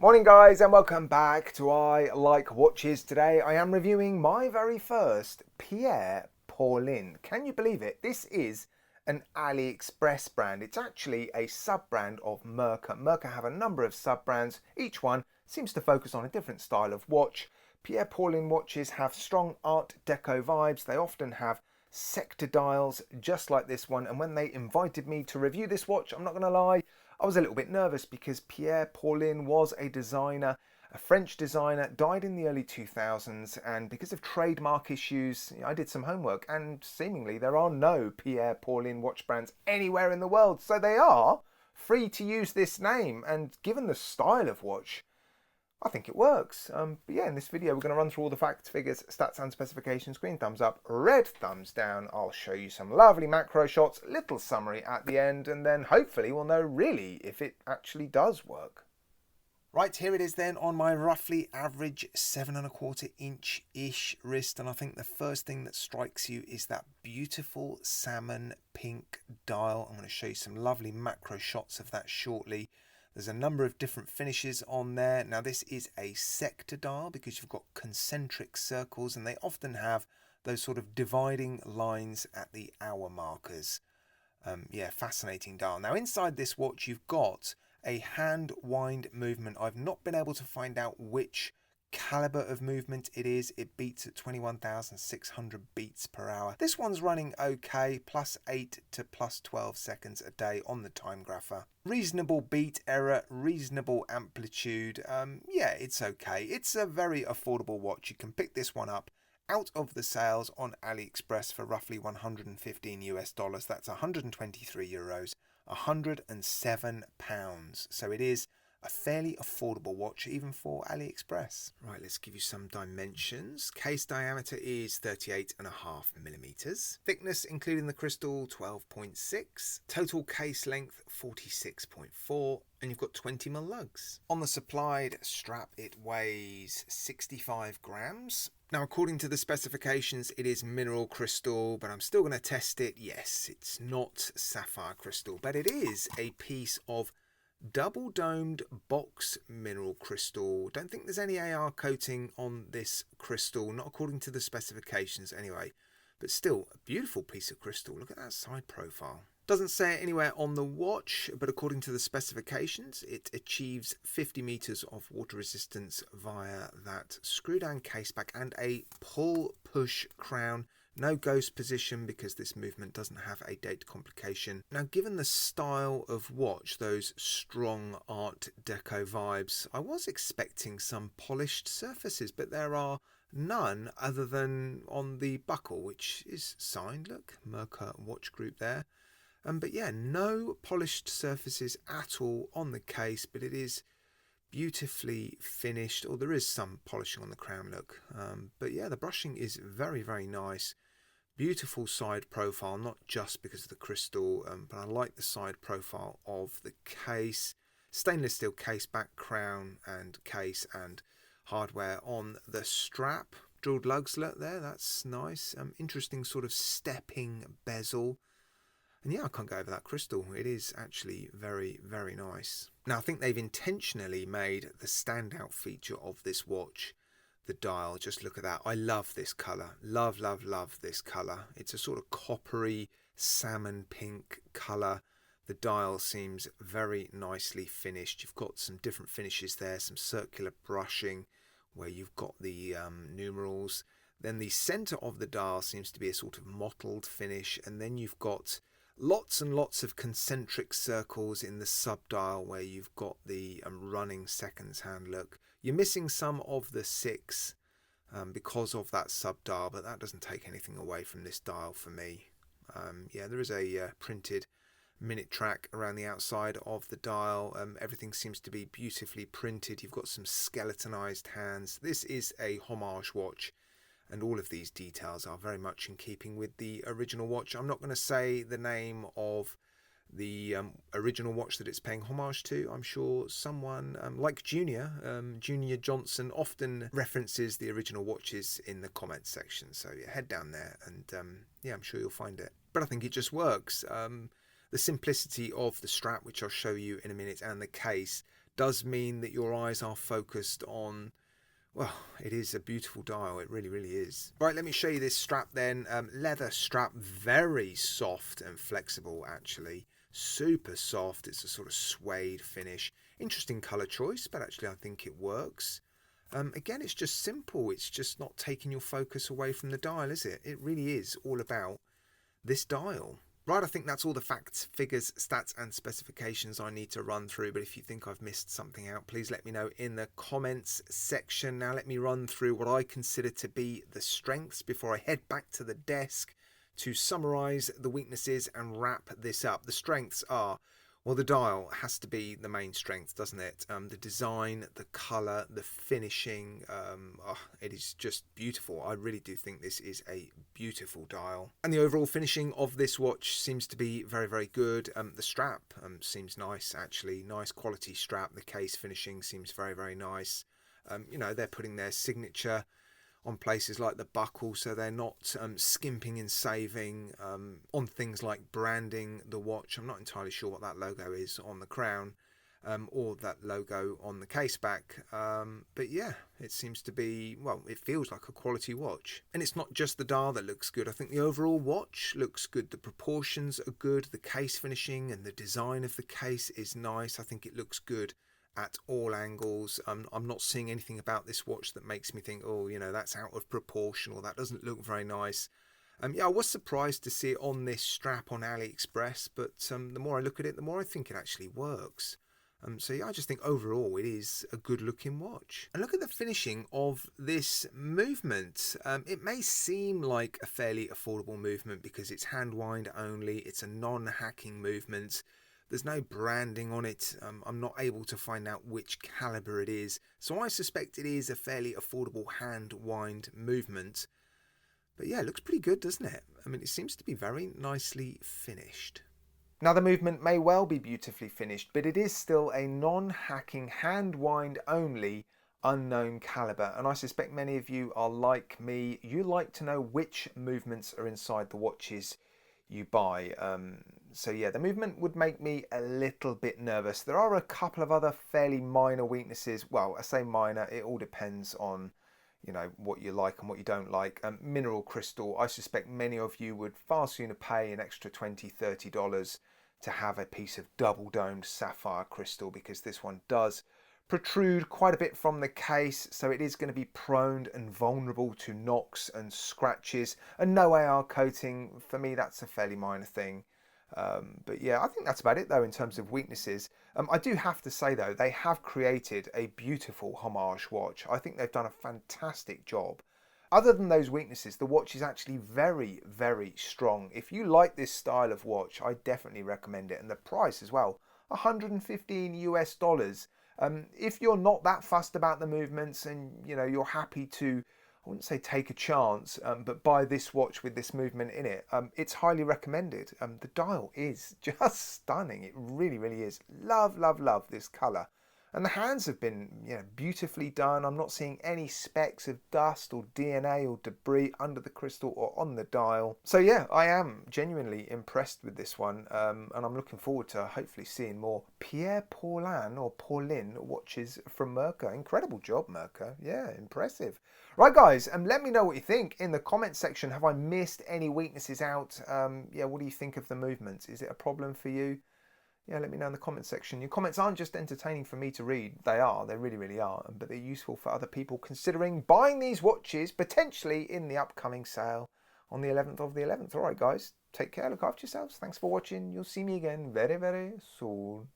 Morning guys and welcome back to I Like Watches. Today I am reviewing my very first Pierre Paulin. Can you believe it? This is an AliExpress brand. It's actually a sub-brand of Merkur. Merkur have a number of sub-brands. Each one seems to focus on a different style of watch. Pierre Paulin watches have strong art deco vibes. They often have sector dials just like this one, and when they invited me to review this watch, I'm not going to lie, I was a little bit nervous because Pierre Paulin was a designer, a French designer, died in the early 2000s, and because of trademark issues, I did some homework, and seemingly there are no Pierre Paulin watch brands anywhere in the world, so they are free to use this name, and given the style of watch, I think it works. But yeah, in this video we're going to run through all the facts, figures, stats and specifications. Green thumbs up, red thumbs down. I'll show you some lovely macro shots, little summary at the end, and then hopefully we'll know really if it actually does work. Right, here it is then on my roughly average 7¼ inch-ish wrist, and I think the first thing that strikes you is that beautiful salmon pink dial. I'm going to show you some lovely macro shots of that shortly. There's a number of different finishes on there. Now this is a sector dial because you've got concentric circles and they often have those sort of dividing lines at the hour markers. Yeah, fascinating dial. Now inside this watch you've got a hand wind movement. I've not been able to find out which caliber of movement it is. It beats at 21,600 beats per hour. This one's running okay, +8 to +12 seconds a day on the time grapher. Reasonable beat error, reasonable amplitude. Yeah, it's okay. It's a very affordable watch. You can pick this one up out of the sales on AliExpress for roughly $115 US. That's 123 euros, 107 pounds. So it is a fairly affordable watch even for AliExpress. Right, let's give you some dimensions. Case diameter is 38.5 millimeters. Thickness, including the crystal, 12.6. Total case length, 46.4. And you've got 20mm lugs. On the supplied strap, it weighs 65 grams. Now, according to the specifications, it is mineral crystal, but I'm still going to test it. Yes, it's not sapphire crystal, but it is a piece of double domed box mineral crystal. Don't think there's any AR coating on this crystal, not according to the specifications anyway, but still a beautiful piece of crystal. Look at that side profile. Doesn't say it anywhere on the watch, but according to the specifications it achieves 50 meters of water resistance via that screw down case back and a pull push crown. No ghost position because this movement doesn't have a date complication. Now, given the style of watch, those strong art deco vibes, I was expecting some polished surfaces, but there are none other than on the buckle, which is signed, look, Merkur Watch Group there. But yeah, no polished surfaces at all on the case, but it is beautifully finished, or there is some polishing on the crown, look. But yeah, the brushing is very, very nice. Beautiful side profile, not just because of the crystal, but I like the side profile of the case. Stainless steel case back, crown and case, and hardware on the strap. Drilled lugs, look there, that's nice. Interesting sort of stepping bezel. And yeah, I can't go over that crystal. It is actually very, very nice. Now, I think they've intentionally made the standout feature of this watch the dial. Just look at that. I love this colour. Love, love, love this colour. It's a sort of coppery salmon pink colour. The dial seems very nicely finished. You've got some different finishes there, some circular brushing where you've got the numerals. Then the centre of the dial seems to be a sort of mottled finish, and then you've got lots and lots of concentric circles in the sub-dial where you've got the running seconds hand look. You're missing some of the 6 because of that sub-dial, but that doesn't take anything away from this dial for me. Yeah, there is a printed minute track around the outside of the dial. Everything seems to be beautifully printed. You've got some skeletonized hands. This is a homage watch, and all of these details are very much in keeping with the original watch. I'm not going to say the name of the original watch that it's paying homage to. I'm sure someone like Junior Johnson often references the original watches in the comments section. So yeah, head down there and yeah, I'm sure you'll find it. But I think it just works. The simplicity of the strap, which I'll show you in a minute, and the case does mean that your eyes are focused on, well, it is a beautiful dial. It really, really is. Right, let me show you this strap then. Leather strap, very soft and flexible actually. Super soft. It's a sort of suede finish. Interesting colour choice, but actually I think it works. Again, it's just simple. It's just not taking your focus away from the dial, is it? It really is all about this dial. Right, I think that's all the facts, figures, stats and specifications I need to run through, but if you think I've missed something out, please let me know in the comments section. Now let me run through what I consider to be the strengths before I head back to the desk to summarise the weaknesses and wrap this up. The strengths are, well, the dial has to be the main strength, doesn't it? The design, the colour, the finishing, it is just beautiful. I really do think this is a beautiful dial. And the overall finishing of this watch seems to be very, very good. The strap seems nice, actually. Nice quality strap. The case finishing seems very, very nice. You know, they're putting their signature on places like the buckle, so they're not skimping and saving on things like branding the watch. I'm not entirely sure what that logo is on the crown or that logo on the case back, but yeah, it seems to be, well, it feels like a quality watch. And it's not just the dial that looks good. I think the overall watch looks good. The proportions are good. The case finishing and the design of the case is nice. I think it looks good at all angles. I'm not seeing anything about this watch that makes me think, oh, you know, that's out of proportion or that doesn't look very nice. Yeah, I was surprised to see it on this strap on AliExpress, but the more I look at it, the more I think it actually works. So yeah, I just think overall it is a good looking watch. And look at the finishing of this movement. It may seem like a fairly affordable movement because it's hand wind only, it's a non-hacking movement. There's no branding on it. I'm not able to find out which caliber it is. So I suspect it is a fairly affordable hand wind movement. But yeah, it looks pretty good, doesn't it? I mean, it seems to be very nicely finished. Now, the movement may well be beautifully finished, but it is still a non-hacking hand wind only unknown caliber. And I suspect many of you are like me. You like to know which movements are inside the watches you buy. So yeah, the movement would make me a little bit nervous. There are a couple of other fairly minor weaknesses. Well, I say minor, it all depends on, you know, what you like and what you don't like. Mineral crystal, I suspect many of you would far sooner pay an extra $20, $30 to have a piece of double domed sapphire crystal, because this one does protrude quite a bit from the case, so it is going to be prone and vulnerable to knocks and scratches. And no AR coating, for me that's a fairly minor thing. But yeah, I think that's about it though in terms of weaknesses. I do have to say though, they have created a beautiful homage watch. I think they've done a fantastic job. Other than those weaknesses, the watch is actually very, very strong. If you like this style of watch, I definitely recommend it. And the price as well, $115 US. If you're not that fussed about the movements and, you know, you're happy to, I wouldn't say take a chance, but buy this watch with this movement in it, it's highly recommended. The dial is just stunning. It really, really is. Love, love, love this colour. And the hands have been, you know, beautifully done. I'm not seeing any specks of dust or DNA or debris under the crystal or on the dial. So yeah, I am genuinely impressed with this one, and I'm looking forward to hopefully seeing more Pierre Paulin or Paulin watches from Merkur. Incredible job, Merkur. Yeah, impressive. Right, guys, let me know what you think in the comment section. Have I missed any weaknesses out? Yeah, what do you think of the movements? Is it a problem for you? Yeah, let me know in the comment section. Your comments aren't just entertaining for me to read. They are. They really, really are. But they're useful for other people considering buying these watches potentially in the upcoming sale on the 11th of the 11th. All right, guys. Take care. Look after yourselves. Thanks for watching. You'll see me again very, very soon.